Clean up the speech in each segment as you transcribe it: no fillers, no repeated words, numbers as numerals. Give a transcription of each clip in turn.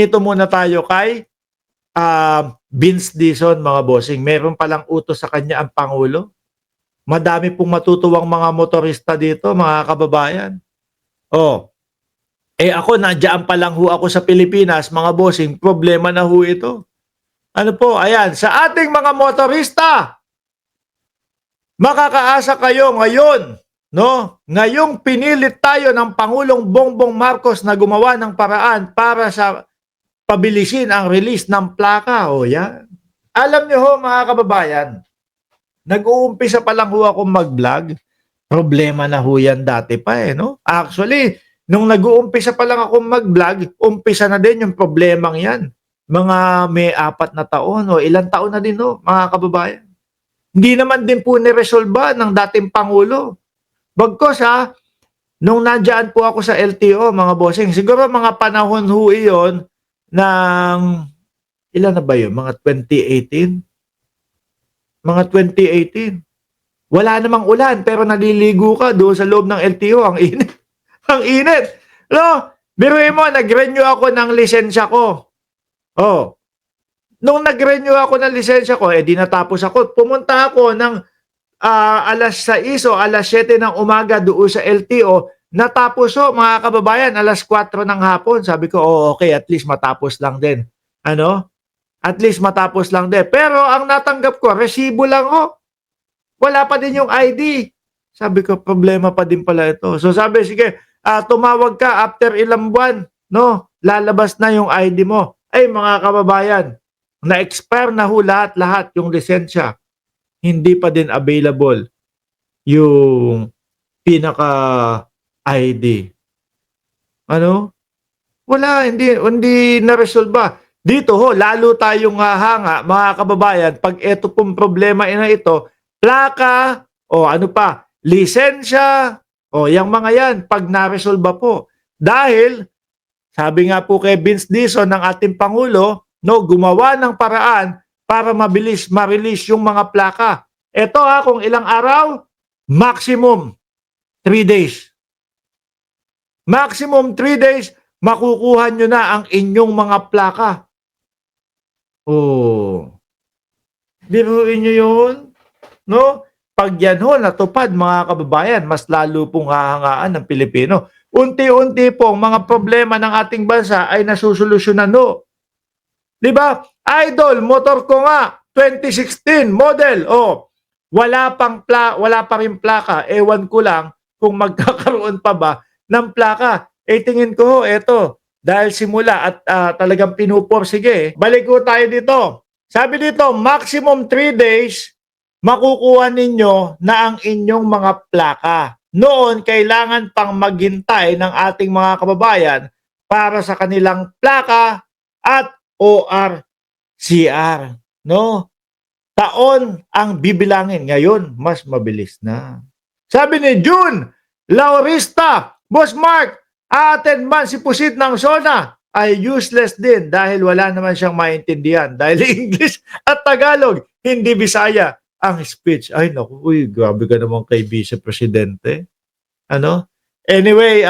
Ito muna tayo kay Vince Dizon, mga bossing. Meron palang utos sa kanya ang Pangulo. Madami pong matutuwang mga motorista dito, mga kababayan. Oh, ako nandiyan pa lang ho ako sa Pilipinas, mga bossing. Problema na ho ito. Ano po, ayan, sa ating mga motorista, makakaasa kayo ngayon, no? Ngayong pinilit tayo ng Pangulong Bongbong Marcos na gumawa ng paraan para sa pabilisin ang release ng plaka. O yan. Alam niyo ho, mga kababayan, nag-uumpisa pa lang ho ako mag-vlog. Problema na ho yan dati pa no? Actually, nung nag-uumpisa pa lang ako mag-vlog, umpisa na din yung problemang yan. Mga may 4 na taon o ilang taon na din ho, mga kababayan. Hindi naman din po niresolba ng dating Pangulo. Bagkos nung nandyan po ako sa LTO, mga bossing, siguro mga panahon ho iyon ng, ilan na ba yun? Mga 2018? Mga 2018. Wala namang ulan, pero naliligo ka doon sa loob ng LTO. Ang init. Ang init. No? Biruin mo, nag-renew ako ng lisensya ko. Oh. Nung nag-renew ako ng lisensya ko, di natapos ako. Pumunta ako ng alas 6 o alas 7 ng umaga doon sa LTO. Natapos mga kababayan, alas 4 ng hapon. Sabi ko, okay, at least matapos lang din. Ano? At least matapos lang din. Pero ang natanggap ko, resibo lang Wala pa din yung ID. Sabi ko, problema pa din pala ito. So sabi, sige, tumawag ka after ilang buwan, no? Lalabas na yung ID mo. Ay, mga kababayan, na-expire na ho lahat yung lisensya. Hindi pa din available yung pinaka-ID. Ano? Wala, hindi na-resolve. Dito lalo tayong hanga, mga kababayan, pag ito pong problema na ito, plaka, o ano pa, lisensya, o yung mga yan, pag na-resolve po. Dahil, sabi nga po kay Vince Dizon ng ating Pangulo, gumawa ng paraan para mabilis ma-release yung mga plaka. Ito kung ilang araw, maximum 3 days. Maximum 3 days, makukuha nyo na ang inyong mga plaka. Biruin nyo yun. No? Pag yan natupad, mga kababayan, mas lalo pong hahangaan ng Pilipino. Unti-unti pong mga problema ng ating bansa ay nasusolusyonan Diba? Idol, motor ko nga, 2016 model. Wala pa rin plaka. Ewan ko lang kung magkakaroon pa ba ng plaka. Tingin ko eto, dahil simula at talagang pinuporsige. Balik ko tayo dito. Sabi dito, maximum 3 days, makukuha ninyo na ang inyong mga plaka. Noon, kailangan pang maghintay ng ating mga kababayan para sa kanilang plaka at ORCR. No? Taon ang bibilangin. Ngayon, mas mabilis na. Sabi ni June Laurista, Boss Mark, attend man si Pusit ng SONA ay useless din dahil wala naman siyang maintindihan. Dahil English at Tagalog, hindi Bisaya ang speech. Ay naku, grabe ka naman kay Vice Presidente. Ano? Anyway,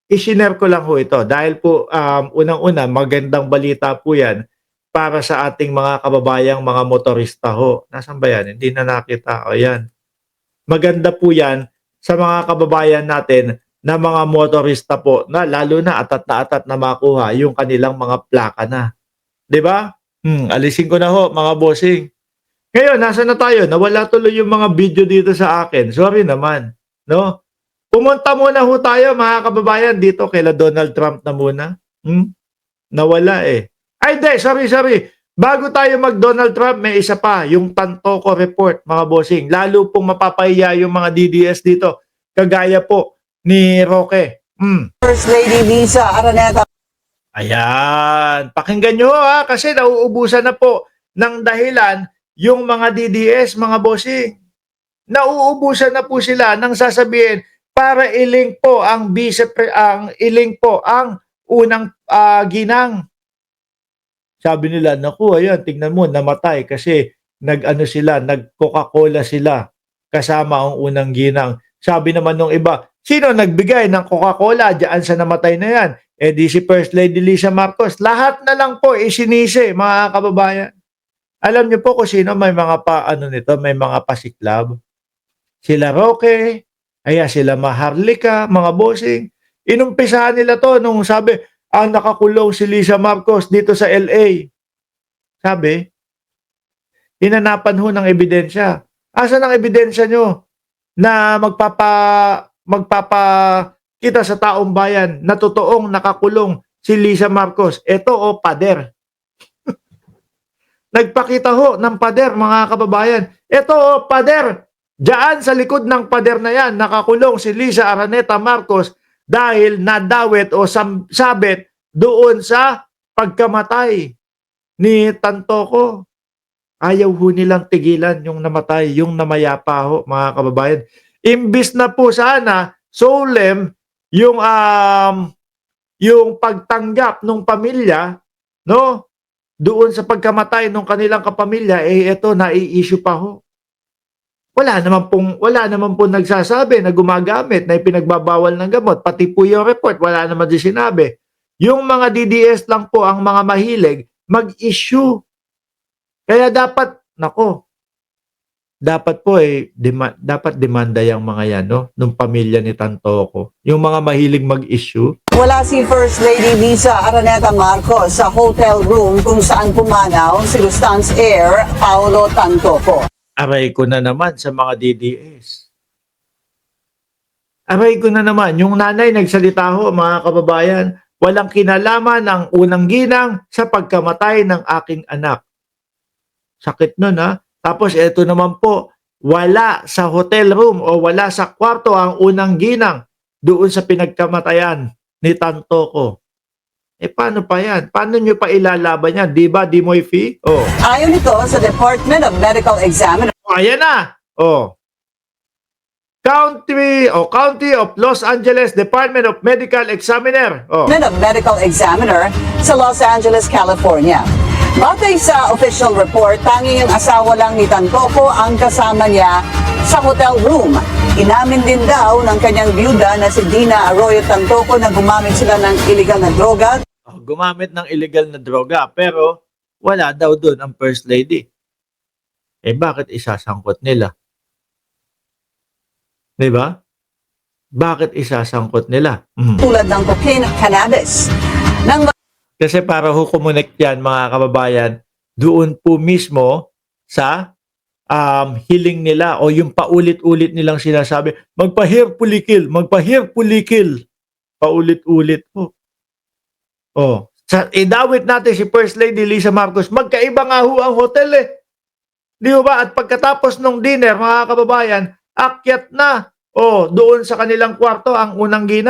isinare ko lang ito dahil po unang-una magandang balita po yan para sa ating mga kababayang mga motorista Nasaan ba yan? Hindi na nakita. Ayan. Maganda po yan sa mga kababayan natin na mga motorista po na lalo na atat na makuha yung kanilang mga plaka na. 'Di ba? Alisin ko na mga bossing. Ngayon, nasa na tayo? Nawala tuloy yung mga video dito sa akin. Sorry naman, no? Pumunta muna tayo, mga kababayan, dito kay Donald Trump na muna. Nawala Ay, hindi, sorry. Bago tayo mag-Donald Trump, may isa pa, yung Tantoco report, mga bossing. Lalo pong mapapahiya yung mga DDS dito. Kagaya po ni Roque. First Lady Lisa Araneta. Ayan. Pakinggan nyo kasi nauubusan na po ng dahilan yung mga DDS, mga bossing. Nauubusan na po sila nang sasabihin para i-link po ang unang ginang. Sabi nila, naku, ayan, tingnan mo, namatay kasi nag-Coca-Cola sila kasama ang unang ginang. Sabi naman nung iba, sino nagbigay ng Coca-Cola diyan sa namatay na yan? di si First Lady Lisa Marcos. Lahat na lang po isinisi, mga kababayan. Alam niyo po kung sino may mga may mga pasiklab. Sila Roque, sila Maharlika, mga bossing. Inumpisahan nila to nung sabi, nakakulong si Lisa Marcos dito sa LA. Sabi, hinanapan ho ng ebidensya. Asan ang ebidensya nyo na magpapakita sa taong bayan na totoong nakakulong si Lisa Marcos? Ito pader. Nagpakita ho ng pader, mga kababayan. Ito pader. Diyan sa likod ng pader na yan, nakakulong si Lisa Araneta Marcos dahil nadawit o sabit doon sa pagkamatay ni Tantoco. Ayaw ho nilang tigilan yung namatay, yung namayapa ho, mga kababayan. Imbis na po sana solemn yung pagtanggap ng pamilya, no? Doon sa pagkamatay ng kanilang kapamilya, ito nai-issue pa ho. Wala naman pong nagsasabi na gumagamit na ipinagbabawal ng gamot, pati po yung report wala naman din sinabi. Yung mga DDS lang po ang mga mahilig mag-issue. Kaya dapat po dapat demanda yung mga yan, no? Nung pamilya ni Tantoco. Yung mga mahilig mag-issue. Wala si First Lady Lisa Araneta Marcos sa hotel room kung saan pumanaw si Lufthansa Air Paolo Tantoco. Aray ko na naman sa mga DDS. Aray ko na naman. Yung nanay nagsalita ho, mga kababayan, walang kinalaman ang unang ginang sa pagkamatay ng aking anak. Sakit nun, ha? Tapos ito naman po, wala sa hotel room o wala sa kwarto ang unang ginang doon sa pinagkamatayan ni Tantoco. Paano pa yan? Paano nyo pa ilalaban yan? Di ba, di mo'y fee? Ayon ito sa Department of Medical Examiner. Ayan na. County of Los Angeles Department of Medical Examiner. Medical Examiner sa Los Angeles, California. Batay sa official report, tanging ang asawa lang ni Tantoco ang kasama niya sa hotel room. Inamin din daw ng kanyang byuda na si Dina Arroyo Tantoco na gumamit sila ng illegal na droga. Gumamit ng illegal na droga, pero wala daw doon ang First Lady. Bakit isasangkot nila? Di ba? Bakit isasangkot nila? Tulad ng cocaine at cannabis. Kasi para kumonect yan, mga kababayan, doon po mismo sa hiling nila o yung paulit-ulit nilang sinasabi, magpa-hair pulikil, paulit-ulit po. Idawit natin si First Lady Lisa Marcos, magkaiba nga ho ang hotel Di ba? At pagkatapos ng dinner, mga kababayan, akyat na doon sa kanilang kwarto ang unang gina.